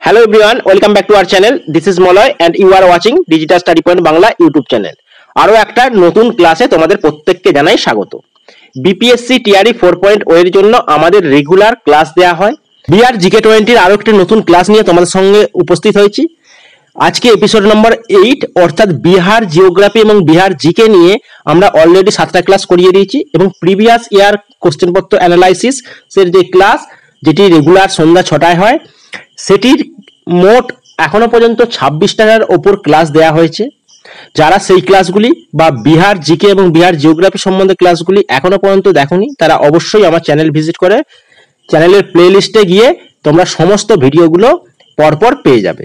Hello everyone, welcome back to our channel. This is Moloy and you are watching Digital Study Point Bangla YouTube channel. আরো একটা নতুন ক্লাসে তোমাদের প্রত্যেককে জানাই স্বাগত। বিপিএসসি টিআরই 4.0 এর জন্য আমাদের রেগুলার ক্লাস দেয়া হয়। বিআর জিকে 20 এর আরো একটা নতুন ক্লাস নিয়ে তোমাদের সঙ্গে উপস্থিত হয়েছি। আজকে এপিসোড নম্বর 8 অর্থাৎ বিহার জিওগ্রাফি এবং বিহার জিকে নিয়ে আমরা অলরেডি 7টা ক্লাস করিয়ে দিয়েছি এবং প্রিভিয়াস ইয়ার কোশ্চেন পত্র অ্যানালাইসিস এর যে ক্লাস যেটি রেগুলার সন্ধ্যা 6টায় হয় সেটির মোট এখনো পর্যন্ত 26টার ওপর ক্লাস দেয়া হয়েছে। যারা সেই ক্লাসগুলি বা বিহার জিকে এবং বিহার জিওগ্রাফি সম্বন্ধে ক্লাসগুলি এখনো পর্যন্ত দেখোনি তারা অবশ্যই আমার চ্যানেল ভিজিট করে চ্যানেলের প্লেলিস্টে গিয়ে তোমরা সমস্ত ভিডিওগুলো পরপর পেয়ে যাবে।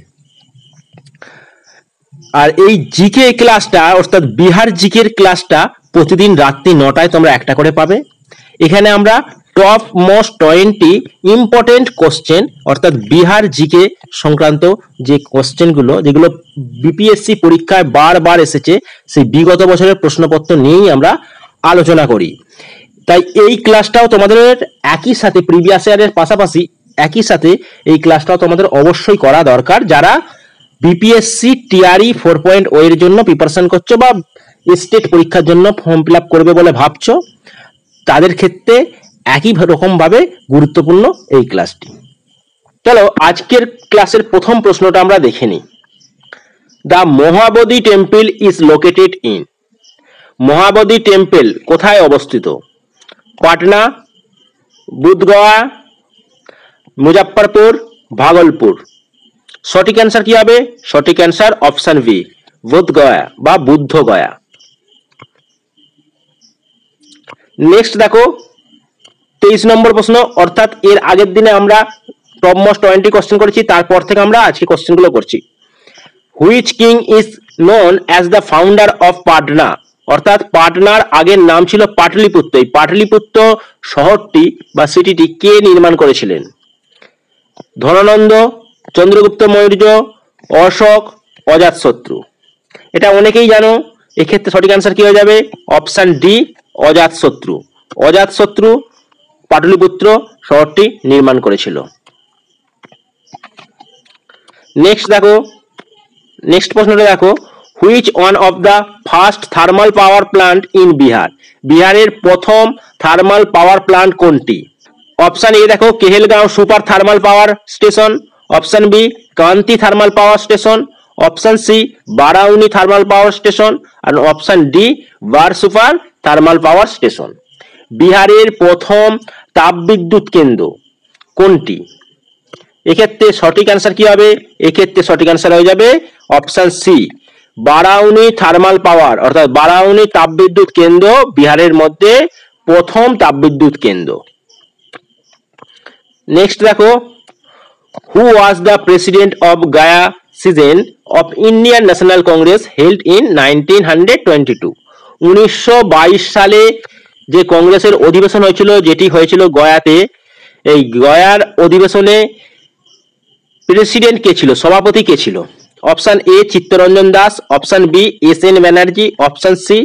আর এই জিকে ক্লাসটা অর্থাৎ বিহার জিকের ক্লাসটা প্রতিদিন রাত্রি 9টায় তোমরা একটা করে পাবে। এখানে আমরা টপ মোস্ট 20 ইম্পর্টেন্ট কোশ্চেন অর্থাৎ বিহার জিকে সংক্রান্ত যে কোশ্চেনগুলো যেগুলো বিপিএসসি পরীক্ষায় বারবার এসেছে সেই বিগত বছরের প্রশ্নপত্র নিয়েই আমরা আলোচনা করি। তাই এই ক্লাসটাও তোমাদের একই সাথে প্রিভিয়াস ইয়ারের পাশাপাশি একই সাথে এই ক্লাসটাও তোমাদের অবশ্যই করা দরকার যারা বিপিএসসি টিআরই 4.0 এর জন্য প্রিপারেশন করছো বা স্টেট পরীক্ষার জন্য ফর্ম ফিল আপ করবে বলে ভাবছো তাদের ক্ষেত্রে একই রকম ভাবে গুরুত্বপূর্ণ এই ক্লাসটি। চলো আজকের ক্লাসের প্রথম প্রশ্নটা আমরা দেখে নিই। The Mahabodhi temple is located in. Mahabodhi temple কোথায় অবস্থিত? পাটনা, বুধগয়া, মুজফ্ফরপুর, ভাগলপুর। সঠিক অ্যান্সার কি হবে? সঠিক অ্যান্সার অপশন বি, বুধগয়া বা বুদ্ধগয়া। নেক্সট দেখো 23 নম্বর প্রশ্ন, অর্থাৎ এর আগের দিনে আমরা টপ মোস্ট 20 কোশ্চেন করেছি, তারপর থেকে আমরা আজকে কোশ্চেনগুলো করছি। Which king is known as the founder of Patna. অর্থাৎ পাটনার আগের নাম ছিল পাটলিপুত্র। এই পাটলিপুত্র শহরটি বা সিটিটি কে নির্মাণ করেছিলেন? ধনানন্দ, চন্দ্রগুপ্ত মৌর্য, অশোক, অজাতশত্রু। এটা অনেকেই জানো, এক্ষেত্রে সঠিক অ্যান্সার কি হয়ে যাবে? Option D, Ajatashatru. অজাতশত্রু পাটলিপুত্র শহরটি নির্মাণ করেছিল। নেক্সট দেখো, নেক্সট প্রশ্নটা দেখো, which one of the first thermal power plant in Bihar. বিহারের প্রথম থার্মাল পাওয়ার প্ল্যান্ট কোনটি? অপশন এ দেখো Kahalgaon super thermal power station, option B Kanti thermal power station, option C Barauni thermal power station আর option D Barh super thermal power station. বিহারের প্রথম তাপবিদ্যুৎ কেন্দ্র কোনটি? এক্ষেত্রে সঠিক অ্যান্সার কি হবে? এক্ষেত্রে সঠিক অ্যান্সার হয়ে যাবে অপশন সি, বারাউনি থার্মাল পাওয়ার অর্থাৎ বারাউনি তাপবিদ্যুৎ কেন্দ্র বিহারের মধ্যে প্রথম তাপবিদ্যুৎ কেন্দ্র। নেক্সট দেখো, who was the president of Gaya season of Indian National Congress held in 1922। 1922 সালে যে কংগ্রেসের অধিবেশন হয়েছিল যেটি হয়েছিল গয়াতে, এই গয়ার অধিবেশনে প্রেসিডেন্ট কে ছিল, সভাপতি কে ছিল? Option A Chittaranjan Das, option B S N Banerjee, option C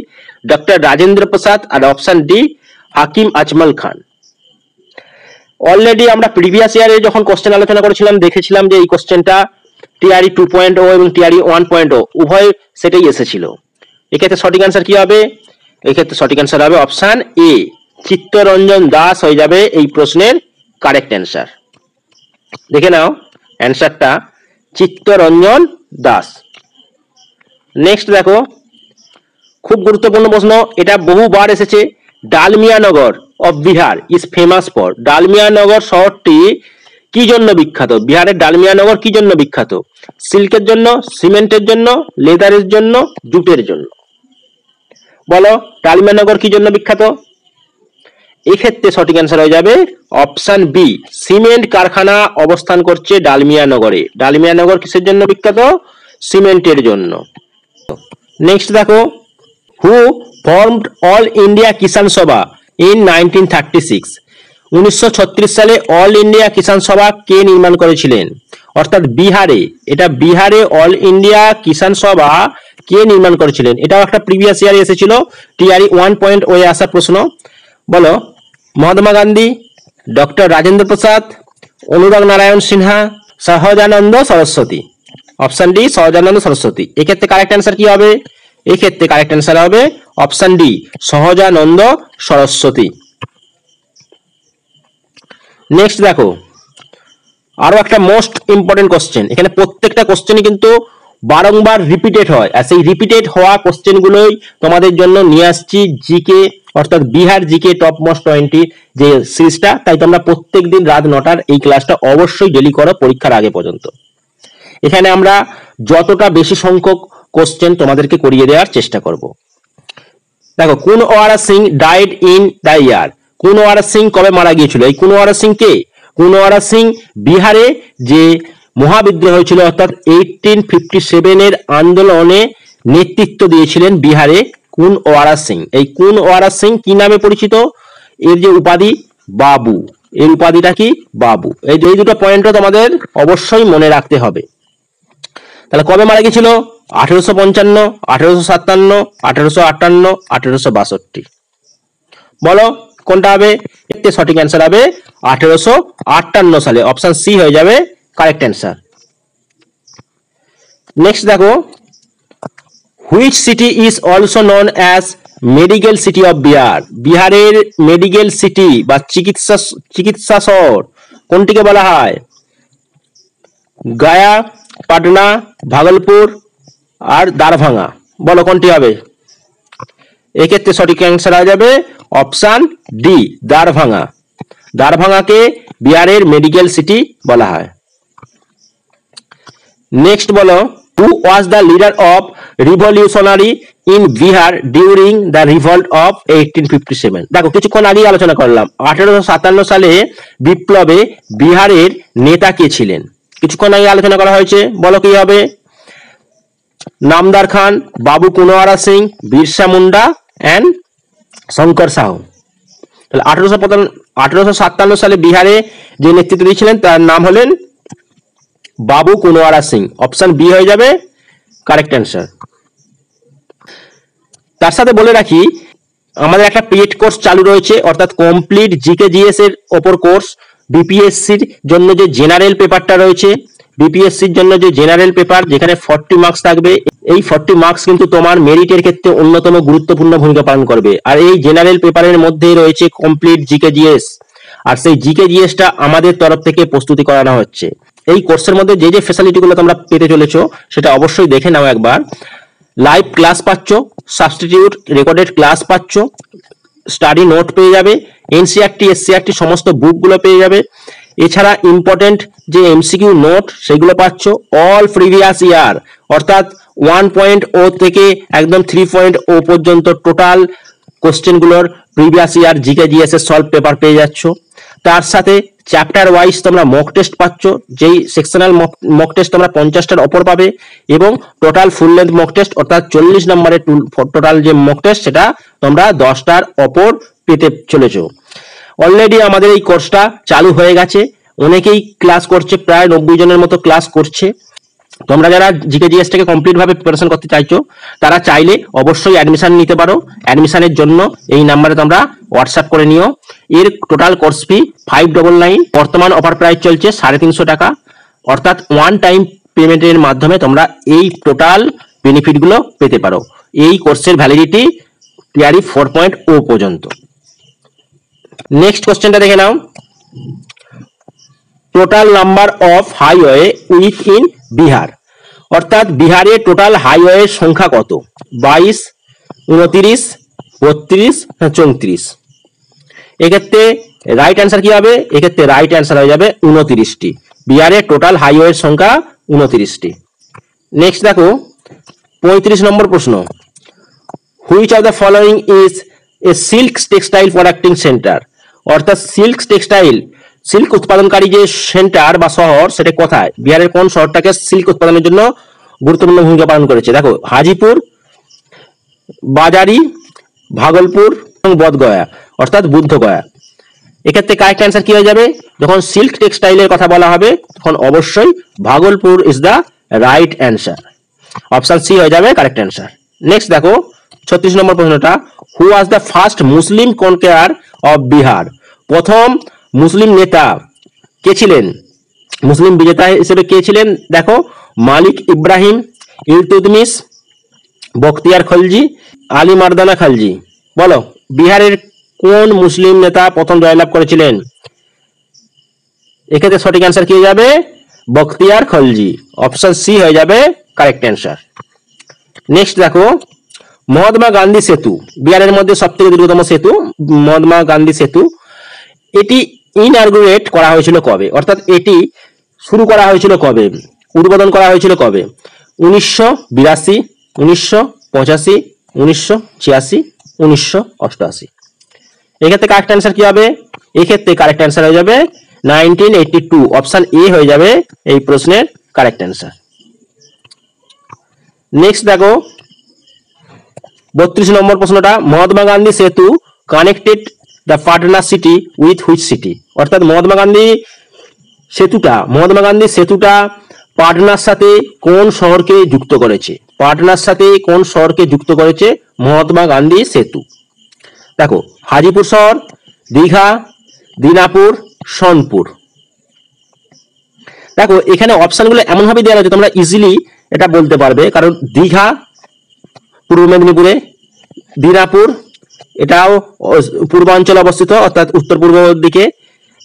doctor Rajendra Prasad আর option D Hakim Ajmal Khan. Already আমরা প্রিভিয়াস ইয়ারে যখন কোশ্চেন আলোচনা করেছিলাম দেখেছিলাম যে এই কোশ্চেনটা টিআরই 2.0 এবং টিআরই 1.0 উভয় সেটাই এসেছিল। এক্ষেত্রে সঠিক অ্যান্সার কি হবে? এক্ষেত্রে সঠিক অ্যান্সার হবে অপশন এ, চিত্তরঞ্জন দাস হয়ে যাবে এই প্রশ্নের কারেক্ট অ্যান্সার। দেখে নাও অ্যান্সারটা চিত্তরঞ্জন দাস। নেক্সট দেখো, খুব গুরুত্বপূর্ণ প্রশ্ন, এটা বহুবার এসেছে। Dalmianagar of Bihar is famous for. Dalmianagar শহরটি কি জন্য বিখ্যাত? বিহারের ডালমিয়ানগর কি জন্য বিখ্যাত? সিল্কের জন্য, সিমেন্টের জন্য, লেদারের জন্য, জুটের জন্য। বলো ডালমিয়ানগর কি জন্য বিখ্যাত? এক্ষেত্রে সঠিক অ্যান্সার হয়ে যাবে অপশন বি, সিমেন্ট কারখানা অবস্থান করছে ডালমিয়ানগরে। ডালমিয়ানগর কিসের জন্য বিখ্যাত? সিমেন্টের জন্য। নেক্সট দেখো, হু ফর্মড অল ইন্ডিয়া কিষাণ সভা ইন 1936। 1936 সালে অল ইন্ডিয়া কিষাণ সভা কে নির্মাণ করেছিলেন? অর্থাৎ বিহারে, এটা বিহারে অল ইন্ডিয়া কিষাণ সভা কে নির্মাণ করেছিলেন? এটাও একটা প্রিভিয়াস ইয়ারে এসেছিল, টিআরই 1.0 এ আসা প্রশ্ন। বলো Mahatma Gandhi, doctor Rajendra Prasad, Anurag Narayan Sinha, Sahajanand Saraswati. Option D Sahajanand Saraswati. এক্ষেত্রে কারেক্ট অ্যান্সার কি হবে? এক্ষেত্রে কারেক্ট অ্যান্সার হবে option D Sahajanand Saraswati. Next দেখো আরো একটা মোস্ট ইম্পর্টেন্ট কোশ্চেন। এখানে প্রত্যেকটা কোশ্চেনই কিন্তু বারংবার রিপিটেড হয়, আর সেই রিপিটেড হওয়া কোশ্চেন গুলোই তোমাদের জন্য নিয়ে আসছি জিকে অর্থাৎ বিহার জিকে টপ মোস্ট 20 যে সিরিজটা। তাই তোমরা প্রত্যেকদিন রাত 9টার এই ক্লাসটা অবশ্যই ডেলি করো পরীক্ষার আগে পর্যন্ত। এখানে আমরা যতটা বেশি সংখ্যক কোশ্চেন তোমাদেরকে করিয়ে দেওয়ার চেষ্টা করব। দেখো Kunwar Singh died in the year. Kunwar Singh কবে মারা গিয়েছিল? এই কুনওয়ারা সিং কে? কুনওয়ারা সিং বিহারে যে মহাবিদ্রোহ হয়েছিল অর্থাৎ 1857 এর আন্দোলনে নেতৃত্ব দিয়েছিলেন বিহারে কুনওয়ারা সিং। এই কুনওয়ারা সিং কি নামে পরিচিত? এর যে উপাধি বাবু, এর উপাধিটা কি? বাবু। এই দুটো পয়েন্টও তোমাদের অবশ্যই মনে রাখতে হবে। তাহলে কবে মারা গিয়েছিল? 1855, 1857, 1858, 1862। বলো কোনটা হবে? এতে সঠিক অ্যান্সার হবে 1858 সালে। অপশন সি হয়ে যাবে কারেক্ট অ্যান্সার। নেক্সট দেখো which city is also known as medical city of Bihar. বিহারের মেডিকেল সিটি বা চিকিৎসা শহর কোনটিকে বলা হয়? গয়া, পাটনা, ভাগলপুর আর দারভাঙ্গা। বলো কোনটি হবে? এক্ষেত্রে সঠিক অ্যান্সার হয়ে যাবে অপশন ডি দারভাঙ্গা। দারভাঙ্গাকে বিহারের মেডিকেল সিটি বলা হয়। নেক্সট বলো who was the leader of revolutionary in Bihar during the revolt of 1857। দেখো কিছুক্ষণ আগেই আলোচনা করলাম 1857 সালে বিপ্লবে বিহারের নেতা কে ছিলেন? কিছুক্ষণ আগে আলোচনা করা হয়েছে। বলো কি হবে? নামদার খান, বাবু কুনওয়ারা সিং, বিরসা মুন্ডা এন্ড শঙ্কর সাহু। তাহলে 1857 সালে বিহারে যে নেতৃত্ব দিয়েছিলেন তার নাম হলেন বাবু কুনওয়ারা সিং। অপশন বি হয়ে যাবে কারেক্ট অ্যান্সার। তার সাথে বলে রাখি আমাদের একটা পেড কোর্স চালু রয়েছে অর্থাৎ কমপ্লিট জিকে জিএস এর ওপর কোর্স। বিপিএসসির জন্য যে জেনারেল পেপারটা রয়েছে, বিপিএসসির জন্য যে জেনারেল পেপার যেখানে 40 মার্কস থাকবে, এই 40 মার্কস কিন্তু তোমার মেরিটের ক্ষেত্রে অন্যতম গুরুত্বপূর্ণ ভূমিকা পালন করবে। আর এই জেনারেল পেপারের মধ্যে রয়েছে কমপ্লিট জিকে জিএস, আর সেই জিকে জিএসটা আমাদের তরফ থেকে প্রস্তুতি করানো হচ্ছে। এই কোর্সের মধ্যে যে যে ফ্যাসিলিটিগুলো তোমরা পেতে চলেছো সেটা অবশ্যই দেখে নাও একবার। লাইভ ক্লাস পাচ্ছ, সাবস্টিটিউট রেকর্ডেড ক্লাস পাচ্ছ, স্টাডি নোট পেয়ে যাবে, এনসিইআরটি এসসিইআরটি সমস্ত বুকগুলো পেয়ে যাবে। এছাড়া ইম্পর্টেন্ট যে এমসিকিউ নোট সেগুলো পাচ্ছ। অল প্রিভিয়াস ইয়ার অর্থাৎ 1.0 থেকে একদম 3.0 পর্যন্ত টোটাল কোশ্চেনগুলোর প্রিভিয়াস ইয়ার জিকে জিএস এর সলভ পেপার পেয়ে যাচ্ছ। তার সাথে চ্যাপ্টার ওয়াইজ তোমরা মক টেস্ট পাচ্ছ, যেই সেকশনাল মক টেস্ট তোমরা 50টার ওপর পাবে, এবং total full length mock test অর্থাৎ 40 নম্বরের টোটাল যে মক টেস্ট সেটা তোমরা 10টার ওপর পেতে চলেছো। অলরেডি আমাদের এই কোর্সটা চালু হয়ে গেছে, অনেকেই ক্লাস করছে, প্রায় 90 জনের মতো ক্লাস করছে। তোমরা যারা জিকে জিএস থেকে কমপ্লিট ভাবে প্রিপারেশন করতে চাইছো তারা চাইলে অবশ্যই অ্যাডমিশন নিতে পারো। অ্যাডমিশনের জন্য এই নাম্বারে তোমরা হোয়াটসঅ্যাপ করে নিও। এর টোটাল কোর্স ফি 599, বর্তমান অফার প্রাইস চলছে 350 টাকা, অর্থাৎ ওয়ান টাইম পেমেন্টের মাধ্যমে তোমরা এই টোটাল বেনিফিট গুলো পেতে পারো। এই কোর্সের ভ্যালিডিটি টিআরই 4.0 পর্যন্ত। নেক্সট কোশ্চেনটা দেখে নাও। Total number of highway within Bihar, অর্থাৎ বিহারে টোটাল হাইওয়ের সংখ্যা কত? 22, 29, 32, 34। এক্ষেত্রে রাইট অ্যান্সার কি হবে? এক্ষেত্রে রাইট অ্যান্সার হয়ে যাবে 29টি। বিহারে টোটাল হাইওয়ের সংখ্যা 29টি। নেক্সট দেখো 35 নম্বর প্রশ্ন। Which of the following is a silk textile producing centre, অর্থাৎ সিল্ক উৎপাদনকারী যে সেন্টার বা শহর সেটা কোথায়? বিহারের কোন শহরটাকে সিল্ক উৎপাদনের জন্য গুরুত্বপূর্ণ ভূমিকা পালন করেছে? দেখো হাজিপুর, বাজারি, ভাগলপুর এবং বোধগয়া অর্থাৎ বুদ্ধগয়া। এক্ষেত্রে কারেক্ট অ্যান্সার কি হয়ে যাবে? যখন সিল্ক টেক্সটাইলের কথা বলা হবে তখন অবশ্যই Bhagalpur is the right answer. Option C হয়ে যাবে কারেক্ট অ্যান্সার। নেক্সট দেখো 36 নম্বর প্রশ্নটা। Who was the first Muslim conqueror of Bihar, প্রথম মুসলিম নেতা কে ছিলেন মুসলিম বিজেতা হিসেবে কে ছিলেন? দেখো, মালিক ইব্রাহিম, ইলতুতমিশ, বখতিয়ার খলজি, আলী মার্দানা খালজি। বলো, বিহারের কোন মুসলিম নেতা প্রথম জয়লাভ করেছিলেন? এক্ষেত্রে সঠিক অ্যান্সার কি হয়ে যাবে? বখতিয়ার খলজি। অপশন সি হয়ে যাবে কারেক্ট অ্যান্সার। নেক্সট দেখো, মহাত্মা গান্ধী সেতু, বিহারের মধ্যে সবথেকে দীর্ঘতম সেতু মহাত্মা গান্ধী সেতু, এটি ইনঅর্গানেট করা হয়েছিল কবে? অর্থাৎ এটি শুরু করা হয়েছিল কবে, উদ্বোধন করা হয়েছিল কবে? 1982, 1985, 1986, 1988। এক্ষেত্রে কারেক্ট অ্যান্সার কি হবে? এক্ষেত্রে কারেক্ট অ্যান্সার হয়ে যাবে 1982। অপশন এ হয়ে যাবে এই প্রশ্নের কারেক্ট অ্যান্সার। নেক্সট দেখো 32 নম্বর প্রশ্নটা, মহাত্মা গান্ধী সেতু connected the Patna city with which city? অর্থাৎ মহাত্মা গান্ধী সেতুটা পাটনার সাথে কোন শহরকে যুক্ত করেছে? পাটনার সাথে কোন শহরকে যুক্ত করেছে মহাত্মা গান্ধী সেতু? দেখো, হাজিপুর শহর, দীঘা, দিনাজপুর, সোনপুর। দেখো, এখানে অপশনগুলো এমন ভাবে দেওয়া আছে তোমরা ইজিলি এটা বলতে পারবে, কারণ দীঘা পূর্ব মেদিনীপুরে, দিনাজপুর এটাও পূর্বাঞ্চলে অবস্থিত অর্থাৎ উত্তর পূর্ব দিকে,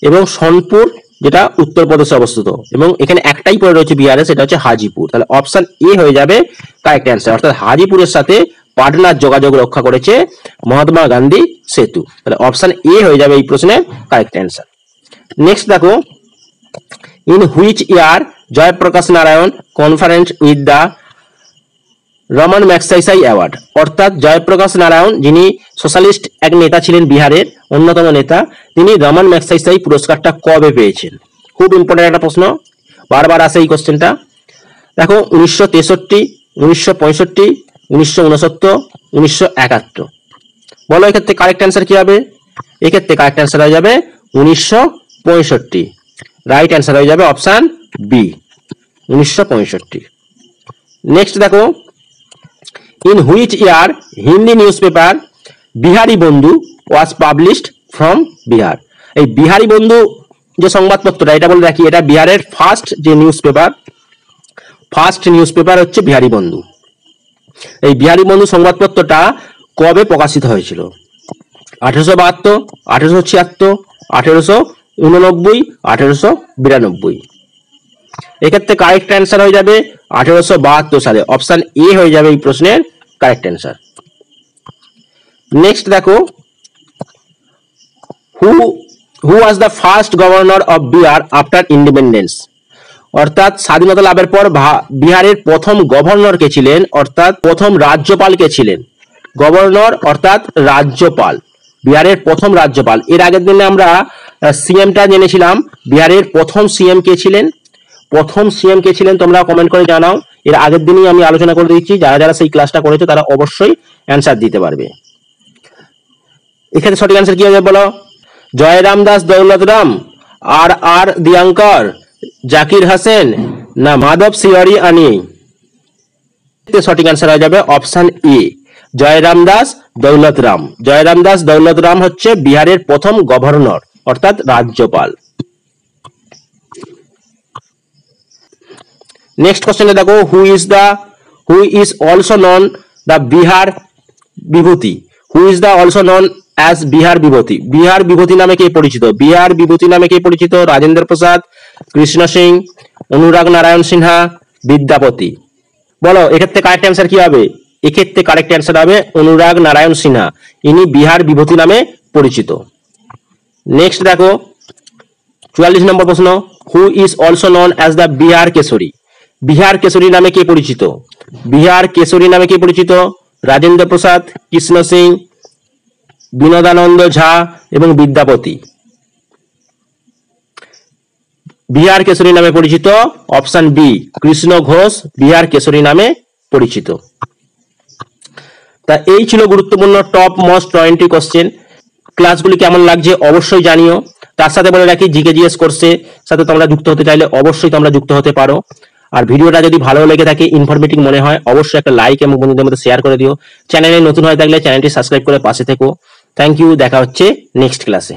এবং সোনপুর যেটা উত্তরপ্রদেশে অবস্থিত, এবং এখানে একটাই পড়ে রয়েছে বিহারে, সেটা হচ্ছে হাজিপুর। তাহলে অপশন এ হয়ে যাবে কারেক্ট অ্যান্সার। অর্থাৎ হাজিপুরের সাথে পাটনার যোগাযোগ রক্ষা করেছে মহাত্মা গান্ধী সেতু। তাহলে অপশন এ হয়ে যাবে এই প্রশ্নের কারেক্ট অ্যান্সার। নেক্সট দেখো, in which year Jayaprakash Narayan conference with the Raman Magsaysay award? অর্থাৎ জয়প্রকাশ নারায়ণ, যিনি সোশ্যালিস্ট এক নেতা ছিলেন, বিহারের অন্যতম নেতা, তিনি রমন ম্যাগসাইসাই পুরস্কারটা কবে পেয়েছেন? খুব ইম্পর্টেন্ট একটা প্রশ্ন, বারবার আসে এই কোশ্চেনটা। দেখো, 1963, 1965, 1969, 1971। বলো এক্ষেত্রে কারেক্ট অ্যান্সার কি হবে? এক্ষেত্রে কারেক্ট অ্যান্সার হয়ে যাবে 1965। রাইট অ্যান্সার হয়ে যাবে অপশন বি, 1965। নেক্সট দেখো, in which year Hindi news paper Bihari বন্ধু ওয়াজ পাবলিশড ফ্রম বিহার? এই বিহারি বন্ধু যে সংবাদপত্রটা, এটা বলে রাখি, এটা বিহারের ফার্স্ট নিউজ পেপার হচ্ছে বিহারি বন্ধু। এই বিহারি বন্ধু সংবাদপত্রটা কবে প্রকাশিত হয়েছিল? 1872, 1876, 1889, 1892। এক্ষেত্রে কারেক্ট অ্যান্সার হয়ে যাবে 1872 সালে। অপশন এ হয়ে যাবে এই প্রশ্নের কারেক্ট অ্যান্সার। নেক্সট দেখো, who was the first governor of Bihar after independence? অর্থাৎ স্বাধীনতা লাভের পর বিহারের প্রথম গভর্নর কে ছিলেন? অর্থাৎ প্রথম রাজ্যপাল কে ছিলেন? গভর্নর অর্থাৎ রাজ্যপাল, বিহারের প্রথম রাজ্যপাল। এর আগের দিনে আমরা সিএমটা জেনেছিলাম, বিহারের প্রথম সিএম কে ছিলেন? প্রথম সিএম কে ছিলেন তোমরা কমেন্ট করে জানাও। এর আগের দিনই আমি আলোচনা করে দিচ্ছি, যারা যারা সেই ক্লাসটা করেছে তারা অবশ্যই অ্যান্সার দিতে পারবে। এক্ষেত্রে সঠিক অ্যান্সার কি হবে বলো? জয়রাম দাস দৌলতরাম, আর দিয়াঙ্কর, জাকির হোসেন, না মাধব সিওয়ারি আনি? সঠিক অ্যান্সার হয়ে যাবে অপশন এ, জয়রাম দাস দৌলতরাম। জয়রাম দাস দৌলতরাম হচ্ছে বিহারের প্রথম গভর্নর অর্থাৎ রাজ্যপাল। নেক্সট কোশ্চেনে দেখো, who is also known the Bihar Bibhuti? Who is the also known as Bihar Bibhuti? Bihar Bibhuti নামে কে পরিচিত? বিহার বিভূতি নামে কে পরিচিত? রাজেন্দ্র প্রসাদ, কৃষ্ণ সিং, অনুরাগ নারায়ণ সিনহা, বিদ্যাপতি। বলো এক্ষেত্রে কারেক্ট অ্যান্সার কি হবে? এক্ষেত্রে কারেক্ট অ্যান্সার হবে অনুরাগ নারায়ণ সিনহা, ইনি বিহার বিভূতি নামে পরিচিত। নেক্সট দেখো 44 নম্বর প্রশ্ন, who is also known as the Bihar Kesari? Bihar Kesari নামে কে পরিচিত? বিহার কেশরী নামে কে পরিচিত? রাজেন্দ্র প্রসাদ, কৃষ্ণ সিং, বিনোদানন্দ ঝা এবং বিদ্যাপতি। বিহার কেশরী নামে পরিচিত অপশন বি, কৃষ্ণ ঘোষ বিহার কেশরী নামে পরিচিত। তা এই ছিল গুরুত্বপূর্ণ টপ মোস্ট 20 কোশ্চেন। ক্লাসগুলি কেমন লাগছে অবশ্যই জানিও। তার সাথে বলে রাখি, জিকে জিএস কোর্সের সাথে তোমরা যুক্ত হতে চাইলে অবশ্যই তোমরা যুক্ত হতে পারো। আর ভিডিওটা যদি ভালো লেগে থাকে, ইনফরমেটিভ মনে হয়, অবশ্যই একটা লাইক এবং বন্ধুদের মধ্যে শেয়ার করে দিও। চ্যানেলে নতুন হয়ে থাকলে চ্যানেলটি সাবস্ক্রাইব করে পাশে থেকো। থ্যাংক ইউ, দেখা হচ্ছে নেক্সট ক্লাসে।